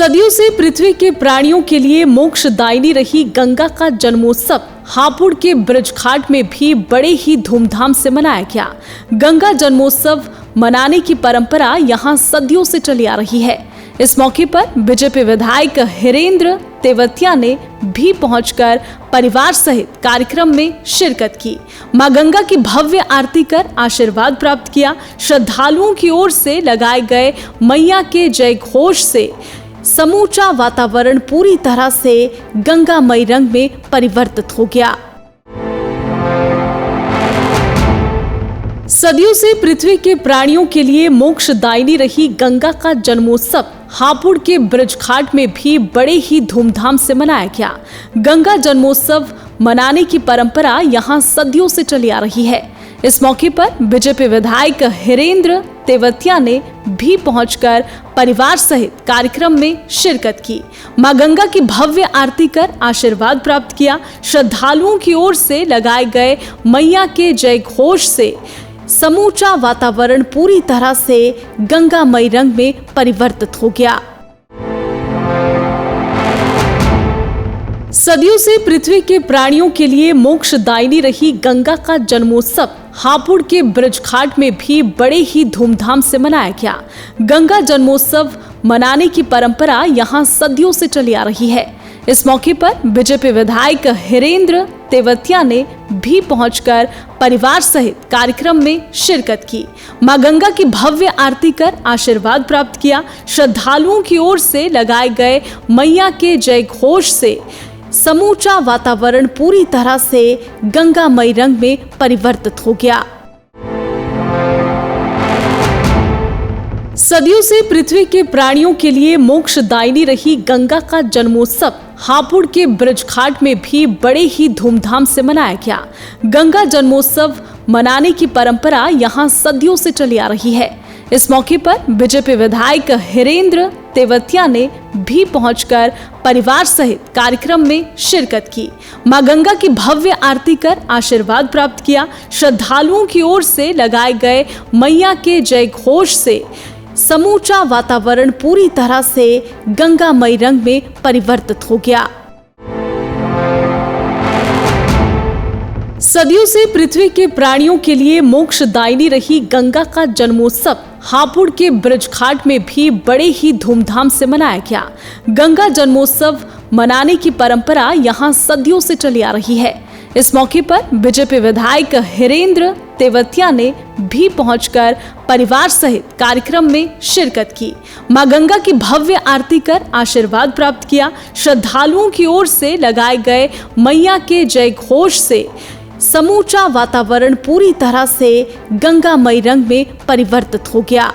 सदियों से पृथ्वी के प्राणियों के लिए मोक्षदायिनी रही गंगा का जन्मोत्सव हापुड़ के ब्रजघाट में भी बड़े ही धूमधाम से मनाया गया। गंगा जन्मोत्सव मनाने की परंपरा यहां सदियों से चली आ रही है। इस मौके पर बीजेपी विधायक हिरेंद्र तेवतिया ने भी पहुंचकर परिवार सहित कार्यक्रम में शिरकत की। मां गंगा की भव्य आरती कर आशीर्वाद प्राप्त किया। श्रद्धालुओं की ओर से लगाए गए मैया के जय घोष से समूचा वातावरण पूरी तरह से गंगामय रंग में परिवर्तित हो गया। सदियों से पृथ्वी के प्राणियों के लिए मोक्षदायिनी रही गंगा का जन्मोत्सव हापुड़ के ब्रजघाट में भी बड़े ही धूमधाम से मनाया गया। गंगा जन्मोत्सव मनाने की परंपरा यहां सदियों से चली आ रही है। इस मौके पर बीजेपी विधायक हिरेंद्र तेवतिया ने भी पहुंचकर परिवार सहित कार्यक्रम में शिरकत की। मां गंगा की भव्य आरती कर आशीर्वाद प्राप्त किया। श्रद्धालुओं की ओर से लगाए गए मैया के जय घोष से समूचा वातावरण पूरी तरह से गंगामय रंग में परिवर्तित हो गया। सदियों से पृथ्वी के प्राणियों के लिए मोक्षदायिनी रही गंगा का जन्मोत्सव हापुड़ के ब्रजघाट में भी बड़े ही धूमधाम से मनाया गया। गंगा जन्मोत्सव मनाने की परंपरा यहां सदियों से चली आ रही है। इस मौके पर बीजेपी विधायक हिरेंद्र तेवतिया ने भी पहुंचकर परिवार सहित कार्यक्रम में शिरकत की। मां गंगा की भव्य आरती कर आशीर्वाद प्राप्त किया। श्रद्धालुओं की ओर से लगाए गए मैया के जय घोष से समूचा वातावरण पूरी तरह से गंगामय रंग में परिवर्तित हो गया। सदियों से पृथ्वी के प्राणियों के लिए मोक्षदायिनी रही गंगा का जन्मोत्सव हापुड़ के ब्रजघाट में भी बड़े ही धूमधाम से मनाया गया। गंगा जन्मोत्सव मनाने की परंपरा यहां सदियों से चली आ रही है। इस मौके पर बीजेपी विधायक हिरेंद्र तेवतिया ने भी पहुंचकर परिवार सहित कार्यक्रम में शिरकत की। मां गंगा की भव्य आरती कर आशीर्वाद प्राप्त किया। श्रद्धालुओं की ओर से लगाए गए मैया के जय घोष से समूचा वातावरण पूरी तरह से गंगामय रंग में परिवर्तित हो गया। सदियों से पृथ्वी के प्राणियों के लिए मोक्षदायिनी रही गंगा का जन्मोत्सव हापुड़ के ब्रजघाट में भी बड़े ही धूमधाम से मनाया गया। गंगा जन्मोत्सव मनाने की परंपरा यहां सदियों से चली आ रही है। इस मौके पर बीजेपी विधायक हिरेंद्र तेवतिया ने भी पहुंचकर परिवार सहित कार्यक्रम में शिरकत की। मां गंगा की भव्य आरती कर आशीर्वाद प्राप्त किया। श्रद्धालुओं की ओर से लगाए गए मैया के जय घोष से समूचा वातावरण पूरी तरह से गंगामय रंग में परिवर्तित हो गया।